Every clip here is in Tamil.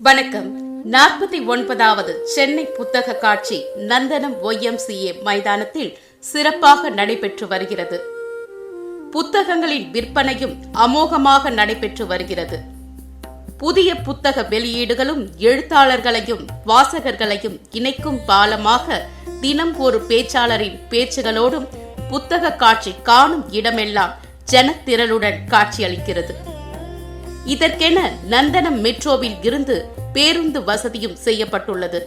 வணக்கம். 49வது சென்னை புத்தக காட்சி நந்தனம் YMCA மைதானத்தில் சிறப்பாக நடைபெற்று வருகிறது. புத்தகங்களின் விற்பனையும் அமோகமாக நடைபெற்று வருகிறது. புதிய புத்தக வெளியீடுகளும் எழுத்தாளர்களையும் வாசகர்களையும் இணைக்கும் பாலமாக தினம் ஒரு பேச்சாளரின் பேச்சுகளோடும் புத்தக காட்சி காணும் இடமெல்லாம் ஜனத்திரளுடன் காட்சியளிக்கிறது. இதற்கென நந்தனம் மெட்ரோவில் இருந்து பேருந்து வசதியும் செய்யப்பட்டுள்ளது.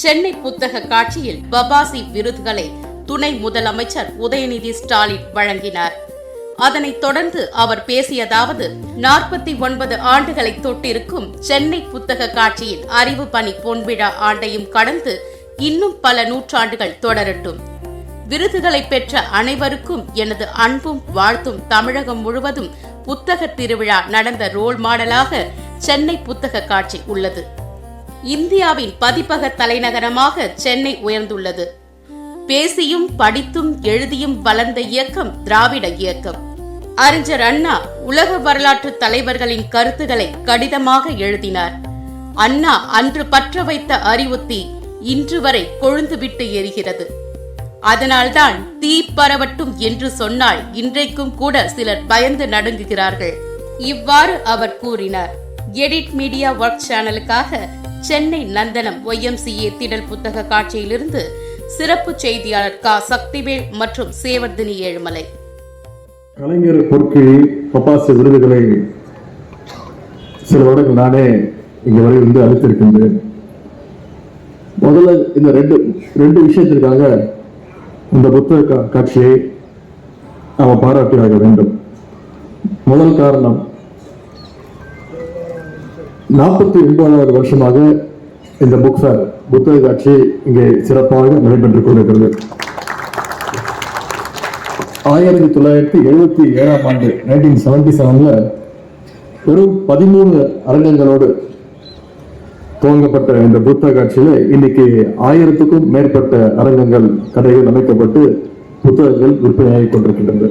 சென்னை புத்தக காட்சியில் பபாசி விருதுகளை துணை முதலமைச்சர் உதயநிதி ஸ்டாலின் வழங்கினார். அதனைத் தொடர்ந்து அவர் பேசியதாவது, 49 ஆண்டுகளை தொட்டிருக்கும் சென்னை புத்தக காட்சியின் அறிவு பணி பொன்விழா ஆண்டையும் கடந்து இன்னும் பல நூற்றாண்டுகள் தொடரட்டும். விருதுகளை பெற்ற அனைவருக்கும் எனது அன்பும் வாழ்த்தும். தமிழகம் முழுவதும் புத்தக திருவிழா நடந்த ரோல் மாடலாக சென்னை புத்தக காட்சி உள்ளது. இந்தியாவின் பதிப்பக தலைநகரமாக சென்னை உயர்ந்துள்ளது. பேசியும் படித்தும் எழுதியும் வளர்ந்த இயக்கம் திராவிட இயக்கம். அறிஞர் அண்ணா உலக வரலாற்று தலைவர்களின் கருத்துக்களை கடிதமாக எழுதினார். அண்ணா அன்று பற்ற வைத்த அறிவுத்தி இன்று வரை கொழுந்துவிட்டு எரிகிறது. அதனால்தான் தீ பரவட்டும் என்று சொன்னால் இன்றைக்கும் கூட சிலர் பயந்து நடுங்குகிறார்கள். இவ்வாறு அவர் கூறினார். எடிட் மீடியா ஒர்க் சேனலுக்காக சென்னை நந்தனம் YMCA திடல் புத்தக காட்சியிலிருந்து சிறப்பு செய்தியாளர் சக்திவேல் மற்றும் சேவர்தினி ஏழுமலை. கலைஞர் பொற்கிழி பப்பாசி விருதுகளை சில வருடங்கள் நானே இங்க வரை வந்து அளித்திருக்கின்றேன். முதல்ல இந்த ரெண்டு விஷயத்திற்காக இந்த புத்தக காட்சியை நாம் பாராட்டியாக வேண்டும். முதல் காரணம், 49வது வருஷமாக இந்த புக் ஃபேர் புத்தக காட்சி இங்கே சிறப்பாக நடைபெற்றுக் கொண்டிருக்கிறது. 1977ஆம் ஆண்டு 1977ல வெறும் 13 அரங்கங்களோடு துவங்கப்பட்ட இந்த புத்தக காட்சியில இன்னைக்கு 1000க்கும் மேற்பட்ட அரங்கங்கள், கடைகள் அமைக்கப்பட்டு புத்தகங்கள் விற்பனையாகிக் கொண்டிருக்கின்றன.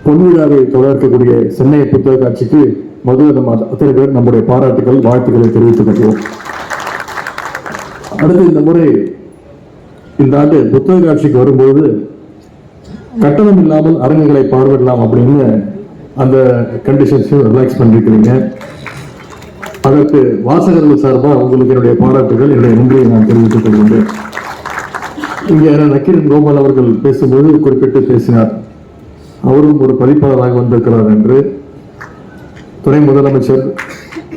பொன்விழாவை தொடர்க்கக்கூடிய சென்னை புத்தக காட்சிக்கு முதல்ல நம்ம அத்தனை பேர் நம்முடைய பாராட்டுகள், வாழ்த்துக்களை தெரிவித்துக் கொள்வோம். அடுத்து இந்த முறை இந்த ஆண்டு புத்தக காட்சிக்கு வரும்போது கட்டணம் இல்லாமல் அரங்குகளை பார்வையிடலாம் அப்படின்னு அந்த கண்டிஷன்ஸையும் ரிலாக்ஸ் பண்ணிருக்கிறீங்க. அதற்கு வாசகர்கள் சார்பாக உங்களுக்கு என்னுடைய பாராட்டுகள், என்னுடைய நன்றியை நான் தெரிவித்துக் கொள்கின்றேன். இங்கே நக்கீரன் கோபால் அவர்கள் பேசும்போது குறிப்பிட்டு பேசினார். அவரும் ஒரு பதிப்பாளராக வந்திருக்கிறார் என்று. துணை முதலமைச்சர்,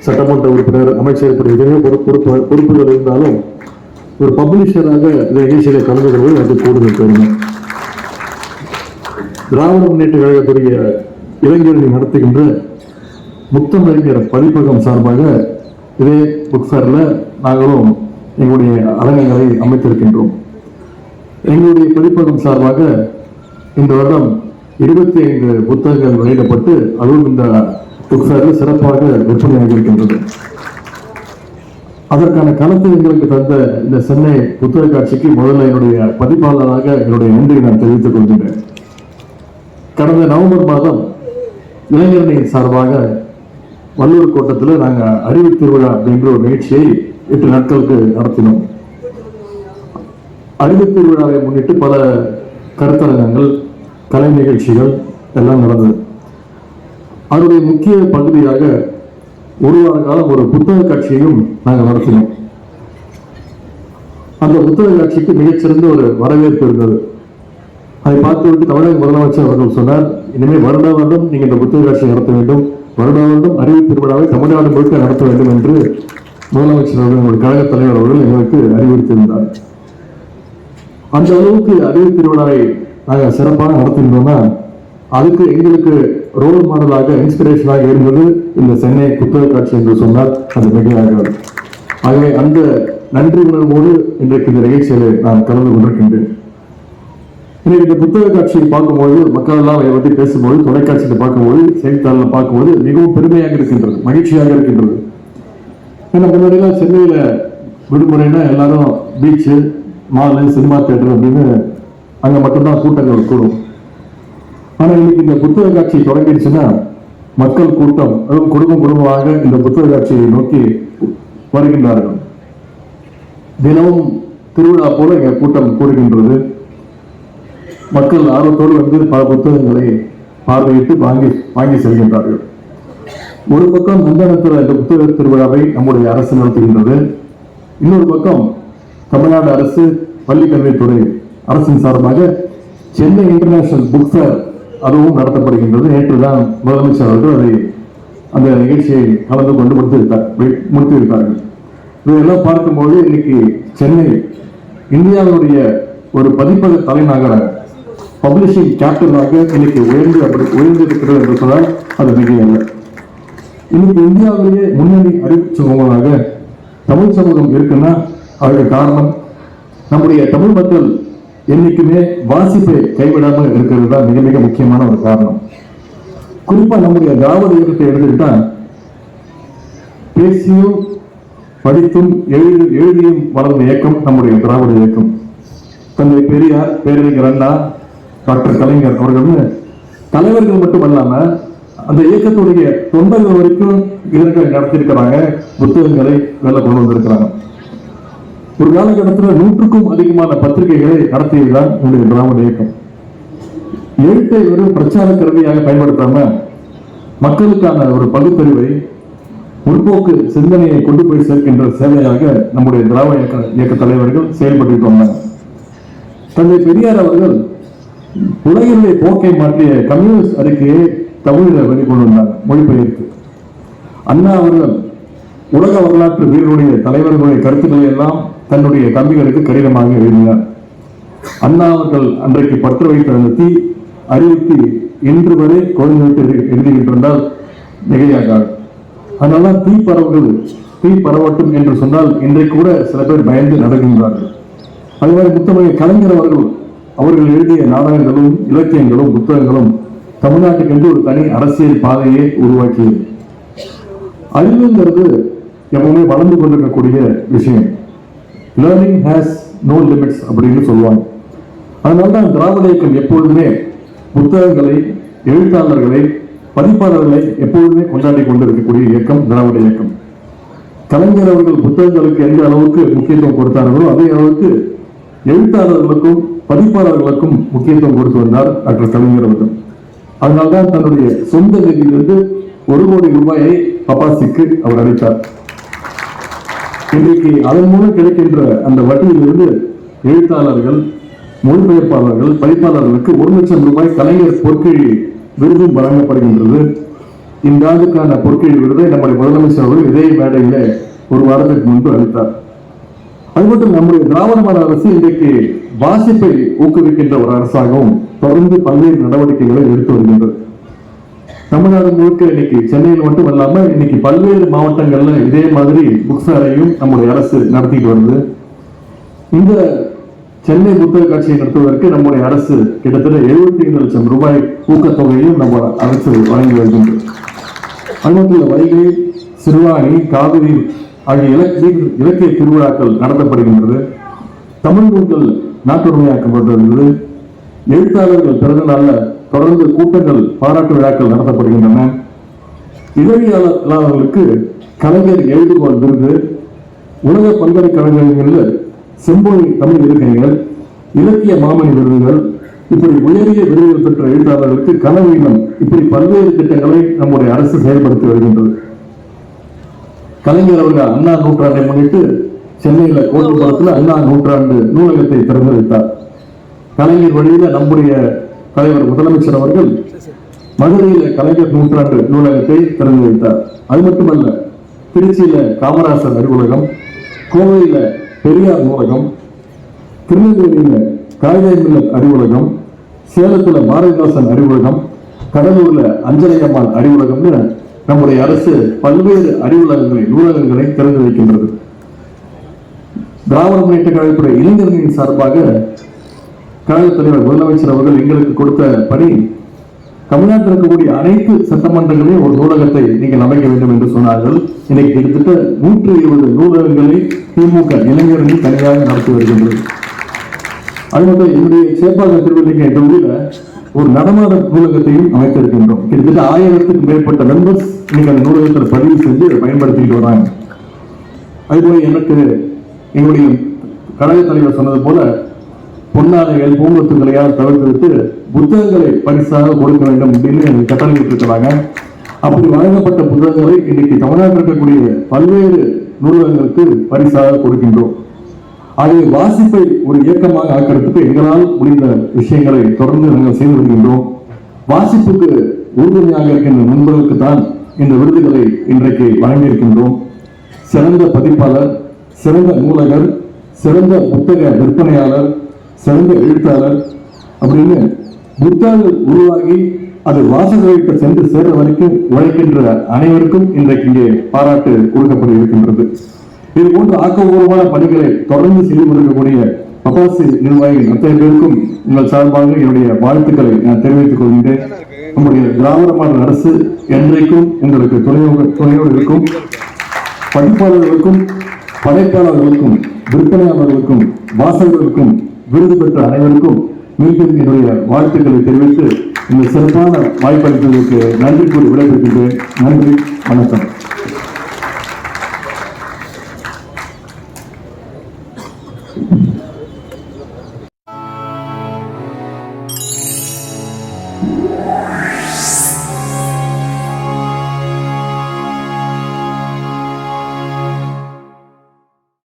சட்டமன்ற உறுப்பினர், அமைச்சர் இப்படி எதுவுமே பொறுப்புகள் இருந்தாலும் ஒரு பப்ளிஷராக இந்த நிகழ்ச்சியில கலந்து கொள்வது எனக்கு கூடுதல் பெருமை. திராவிட முன்னேற்ற கழகத்துடைய இளைஞர்கள் நடத்துகின்ற முத்தமிழர் பதிப்பகம் சார்பாக இதே புக் ஃபேர்ல நாங்களும் எங்களுடைய அரங்கங்களை அமைத்திருக்கின்றோம். எங்களுடைய பதிப்பகம் சார்பாக இந்த வருடம் 25 புத்தகங்கள் வெளியிடப்பட்டு அதுவும் இந்த புக் ஃபேர்ல சிறப்பாக விற்பனையாக இருக்கின்றது. அதற்கான களத்தை எங்களுக்கு தந்த இந்த சென்னை புத்தக காட்சிக்கு முதல்ல என்னுடைய பதிப்பாளராக என்னுடைய நன்றியை நான் தெரிவித்துக் கொள்கின்றேன். கடந்த நவம்பர் மாதம் இளைஞர்களின் சார்பாக வள்ளூர் கோட்டத்தில் நாங்கள் அறிவு திருவிழா அப்படின்ற ஒரு நிகழ்ச்சியை 8 நாட்களுக்கு நடத்தினோம். அறிவு திருவிழாவை முன்னிட்டு பல கருத்தரங்கங்கள், கலை நிகழ்ச்சிகள் எல்லாம் நடந்தது. அதனுடைய முக்கிய பகுதியாக ஒரு வார காலம் ஒரு புத்தக காட்சியையும் நாங்கள் நடத்தினோம். அந்த புத்தக காட்சிக்கு மிகச்சிறந்த ஒரு வரவேற்பு இருந்தது. அதை பார்த்துவிட்டு தமிழக முதலமைச்சர் அவர்கள் சொன்னார், இனிமேல் வருட வருடம் நீங்க இந்த புத்தக காட்சியை நடத்த வேண்டும், வருட வருடம் அறிவு திருவிழாவை தமிழ்நாடு முழுக்க நடத்த வேண்டும் என்று முதலமைச்சர் அவர்கள், கழக தலைவர் அவர்கள் எங்களுக்கு அறிவுறுத்தியிருந்தார். அந்த அளவுக்கு அறிவு திருவிழாவை நாங்கள் சிறப்பாக நடத்தியிருந்தோம்னா அதுக்கு எங்களுக்கு ரோல் மாடலாக, இன்ஸ்பிரேஷனாக இருந்தது இந்த சென்னை புத்தக காட்சி என்று சொன்னால் அது மிகையாகாது. ஆகவே அந்த நன்றி உணர்வோடு இன்றைக்கு இந்த நிகழ்ச்சியில் நான் கலந்து கொண்டிருக்கின்றேன். இன்னைக்கு இந்த புத்தக காட்சியை பார்க்கும்போது, மக்கள் எல்லாம் அதை பற்றி பேசும்போது, தொலைக்காட்சியில் பார்க்கும்போது, செய்தித்தாளில் பார்க்கும்போது மிகவும் பெருமையாக இருக்கின்றது, மகிழ்ச்சியாக இருக்கின்றது. ஏன்னா முன்னாடிலாம் சென்னையில விடுமுறைனா எல்லாரும் பீச்சு, மாலு, சினிமா தியேட்டர் அப்படின்னு அங்க மட்டும்தான் கூட்டங்கள் கூடும். ஆனா இன்னைக்கு இந்த புத்தக காட்சி தொடங்கிடுச்சுன்னா மக்கள் கூட்டம், அதுவும் குடும்பமாக இந்த புத்தக காட்சியை நோக்கி வருகின்றார்கள். தினமும் திருவிழா போல இங்க கூட்டம் கூடுகின்றது. மக்கள் ஆர்வத்தோடு வந்து பல புத்தகங்களை பார்வையிட்டு வாங்கி செல்கின்றார்கள். ஒரு பக்கம் நந்தனத்தில் இந்த புத்தக திருவிழாவை நம்முடைய அரசு நடத்துகின்றது. இன்னொரு பக்கம் தமிழ்நாடு அரசு பள்ளிக்கல்வித்துறை அரசின் சார்பாக சென்னை இன்டர்நேஷனல் புக் ஃபேர் அதுவும் நடத்தப்படுகின்றது. நேற்றுதான் முதலமைச்சர் அவர்கள் அந்த நிகழ்ச்சியை கலந்து கொண்டு முடித்திருக்கார்கள். இதையெல்லாம் பார்க்கும்போது இன்னைக்கு சென்னை இந்தியாவுடைய ஒரு பதிப்பக தலைநகர பப்ளிஷிங் கேபிட்டலாக இன்னைக்கு உயர்ந்திருக்கிறது என்று சொன்னால் அது மிகையல்ல. இன்னைக்கு இந்தியாவிலேயே முன்னணி அறிவு சமூகமாக தமிழ் சமூகம் இருக்குன்னா அதற்கு காரணம் நம்முடைய தமிழ் மக்கள் என்னைக்குமே வாசிப்பை கைவிடாமல் இருக்கிறது தான் மிக மிக முக்கியமான ஒரு காரணம். குறிப்பா நம்முடைய திராவிட இயக்கத்தை எடுத்துக்கிட்டா பேசியும் படித்தும் எழுதியும் வளர்ந்த இயக்கம் நம்முடைய திராவிட இயக்கம். தந்தை பெரியார், பேரறிஞர் அண்ணா, டாக்டர் கலைஞர் அவர்கள் தலைவர்கள் மட்டுமல்லாம அந்த இயக்கத்துடைய தொண்டர்கள் வரைக்கும் இதற்கு நடத்தியிருக்கிறாங்க. புத்தகங்களை வெளில கொண்டு வந்திருக்கிறாங்க. ஒரு காலகட்டத்தில் 100க்கும் அதிகமான பத்திரிகைகளை நடத்தியதுதான் நம்முடைய திராவிட இயக்கம். எழுத்தை வெறும் பிரச்சார கருவியாக பயன்படுத்தாம மக்களுக்கான ஒரு பகுத்தறிவை, முற்போக்கு சிந்தனையை கொண்டு போய் சேர்க்கின்ற சேவையாக நம்முடைய திராவிட இயக்க தலைவர்கள் செயல்பட்டு வந்தாங்க. தந்தை பெரியார் அவர்கள் உலகிலே போக்கை மாற்றிய கம்யூனிஸ்ட் அறிக்கையை தமிழில் வெளிக்கொண்டு வந்தார் மொழிபெயர்த்து. அண்ணா அவர்கள் உலக வரலாற்று வீரருடைய தலைவர்களுடைய கருத்துக்களை எல்லாம் தன்னுடைய தம்பிகளுக்கு கடினமாக எழுதினார். அண்ணா அவர்கள் அன்றைக்கு பற்ற வைத்த அந்த தீ அறிவித்து இன்று வரை குழந்தைகளுக்கு எழுதியிருந்தால் மிகையாகாது. அதனால தீ பரவட்டும் என்று சொன்னால் இன்றைக்கு கூட சில பேர் பயந்து நடக்கின்றார்கள். அதே மாதிரி முத்தமிழ் கலைஞர் அவர்கள் எழுதிய நாடகங்களும் இலக்கியங்களும் புத்தகங்களும் தமிழ்நாட்டுக்கு என்று ஒரு தனி அரசியல் பாதையை உருவாக்கியது. அறிவுங்கிறது எப்பவுமே வளர்ந்து கொண்டிருக்கக்கூடிய விஷயம். லேர்னிங் ஹேஸ் நோ லிமிட்ஸ் அப்படின்னு சொல்லுவாங்க. அதனால்தான் திராவிட இயக்கம் எப்பொழுதுமே புத்தகங்களை, எழுத்தாளர்களை, பதிப்பாளர்களை எப்பொழுதுமே கொண்டாடி கொண்டிருக்கக்கூடிய இயக்கம் திராவிட இயக்கம். கலைஞர் அவர்கள் புத்தகங்களுக்கு எந்த அளவுக்கு முக்கியத்துவம் கொடுத்தார்களோ அதே அளவுக்கு எழுத்தாளர்களுக்கும் பதிப்பாளர்களுக்கும் முக்கியத்துவம் கொடுத்து வந்தார் டாக்டர் கலைஞர் அவர்கள். அதனால்தான் தன்னுடைய சொந்த நிதியிலிருந்து 1 கோடி ரூபாயை பபாசிக்கு அவர் அளித்தார். இன்றைக்கு அதன் மூலம் கிடைக்கின்ற அந்த வட்டியிலிருந்து எழுத்தாளர்கள், மொழிபெயர்ப்பாளர்கள், பதிப்பாளர்களுக்கு 1 லட்சம் ரூபாய் கலைஞர் பொற்கிழி விருதும் வழங்கப்படுகின்றது. இந்த ஆண்டுக்கான பொற்கிழி விருதை நம்முடைய முதலமைச்சர் அவர்கள் இதே மேடையில ஒரு வாரத்துக்கு முன்பு அளித்தார். அது மட்டும் நம்முடைய திராவிட மாடல் அரசு இன்றைக்கு வாசிப்பை ஊக்குவிக்கின்ற ஒரு அரசாகவும் தொடர்ந்து பல்வேறு நடவடிக்கைகளை எடுத்து வருகின்றது. தமிழ்நாடு முழுக்க இன்னைக்கு சென்னையில் மட்டும் இல்லாம இன்னைக்கு பல்வேறு மாவட்டங்கள்ல இதே மாதிரி புக் ஃபேரையும் நம்முடைய அரசு நடத்திட்டு வருது. இந்த சென்னை புத்தக காட்சியை நடத்துவதற்கு நம்முடைய அரசு கிட்டத்தட்ட 75 லட்சம் ரூபாய் ஊக்கத்தொகையும் நம்ம அரசு வழங்கி வருகின்றது. அந்நாட்டில் வைகை, சிறுவாணி, காவிரி ஆகிய இலக்கிய திருவிழாக்கள் நடத்தப்படுகின்றது. தமிழ் நூல்கள் நாட்டுடைமையாக்கப்படுகிறது. எழுத்தாளர்கள் பிறந்த நாள்ல தொடர்ந்து கூட்டங்கள், பாராட்டு விழாக்கள் நடத்தப்படுகின்றன. இதழியாளர்களுக்கு கலைஞர் எழுதுகோள் விருது, உலக பல்கலைக்கழகங்களில் செம்பொழி தமிழ் இருக்கைகள், இலக்கிய மாமணி விருதுகள், இப்படி உயரிய விருதுகள் பெற்ற எழுத்தாளர்களுக்கு கனவீனம், இப்படி பல்வேறு திட்டங்களை நம்முடைய அரசு செயல்படுத்தி வருகின்றது. கலைஞர் அவர்கள் அண்ணா நூற்றாண்டை முன்னிட்டு சென்னையில கோட்டுப்புறத்தில் அண்ணா நூற்றாண்டு நூலகத்தை திறந்து வைத்தார். கலைஞர் வழியில நம்முடைய தலைவர் முதலமைச்சர் அவர்கள் மதுரையில கலைஞர் நூற்றாண்டு நூலகத்தை திறந்து வைத்தார். அது மட்டுமல்ல, திருச்சியில காமராசர் அறிவுலகம், கோவையில பெரியார் நூலகம், திருநெல்வேலியில காகிதமில்லத் அறிவுலகம், சேலத்துல பாரதிதாசன் அறிவுலகம், கடலூர்ல அஞ்சலையம்மாள் அறிவுலகம்னு நம்முடைய அரசு பல்வேறு அறிவுலகங்களை, நூலகங்களை திறந்து வைக்கின்றது. திராவிட முன்னேற்ற கழகத்துடைய இளைஞர்களின் சார்பாக கழக தலைவர் முதலமைச்சர் அவர்கள் எங்களுக்கு கொடுத்த பணி, தமிழ்நாட்டில் இருக்கக்கூடிய அனைத்து சட்டமன்றங்களையும் ஒரு நூலகத்தை நீங்கள் அமைக்க வேண்டும் என்று சொன்னார்கள். இன்னைக்கு கிட்டத்தட்ட 120 நூலகங்களை திமுக இளைஞர்கள் தனியாக நடத்தி வருகின்றது. அது மட்டும் என்னுடைய சேப்பாக்கம் திருவள்ளிக்கை தொகுதியில ஒரு நடமாட நூலகத்தையும் அமைத்திருக்கின்றோம். கிட்டத்தட்ட 1000க்கும் மேற்பட்ட மெம்பர்ஸ் இன்னைக்கு அந்த நூலகத்தில் பதிவு செஞ்சு அதை பயன்படுத்திட்டு வராங்க. அதுபோல எனக்கு எங்களுடைய கழக தலைவர் சொன்னது போல பொன்னாடைகள் பூங்கொத்துக்களையால் தவிர்த்துவிட்டு புத்தகங்களை பரிசாக கொடுக்க வேண்டும் அப்படின்னு எனக்கு கட்டளையிட்டு இருக்கிறாங்க. அப்படி வழங்கப்பட்ட புத்தகங்களை இன்னைக்கு தமிழ்நாட்டில் இருக்கக்கூடிய பல்வேறு நூலகங்களுக்கு பரிசாக கொடுக்கின்றோம். ஆகவே வாசிப்பை ஒரு இயக்கமாக ஆக்கிறதுக்கு எங்களால் முடிந்த விஷயங்களை தொடர்ந்து நாங்கள் செய்து வருகின்றோம். வாசிப்புக்கு உறுதுணையாக இருக்கின்ற நண்பர்களுக்கு தான் இந்த விருதுகளை இன்றைக்கு வழங்கியிருக்கின்றோம். சிறந்த பதிப்பாளர், சிறந்த நூலகர், சிறந்த புத்தக விற்பனையாளர், சிறந்த எழுத்தாளர் அப்படின்னு புத்தகங்கள் உருவாகி அது வாசகர்களுக்கு சென்று சேர்ற வரைக்கும் உழைக்கின்ற அனைவருக்கும் இன்றைக்கு இங்கே பாராட்டு கொடுக்கப்பட இருக்கின்றது. இது போன்ற ஆக்கப்பூர்வமான பணிகளை தொடர்ந்து செய்து கொண்டிருக்கக்கூடிய பபாசி நிர்வாகிகள் அத்தனை பேருக்கும் உங்கள் சார்பாக என்னுடைய வாழ்த்துக்களை நான் தெரிவித்துக் கொள்கின்றேன். நம்முடைய திராவிட மாடல் அரசு என்றைக்கும் உங்களுக்கு துணையோடு இருக்கும். பதிப்பாளர்களுக்கும், படைப்பாளர்களுக்கும், விற்பனையாளர்களுக்கும், வாசகர்களுக்கும், விருது பெற்ற அனைவருக்கும் மீண்டும் என்னுடைய வாழ்த்துக்களை தெரிவித்து இந்த சிறப்பான வாய்ப்பளித்ததற்கு நன்றி கூறி விடைபெறுகின்றேன். நன்றி, வணக்கம்.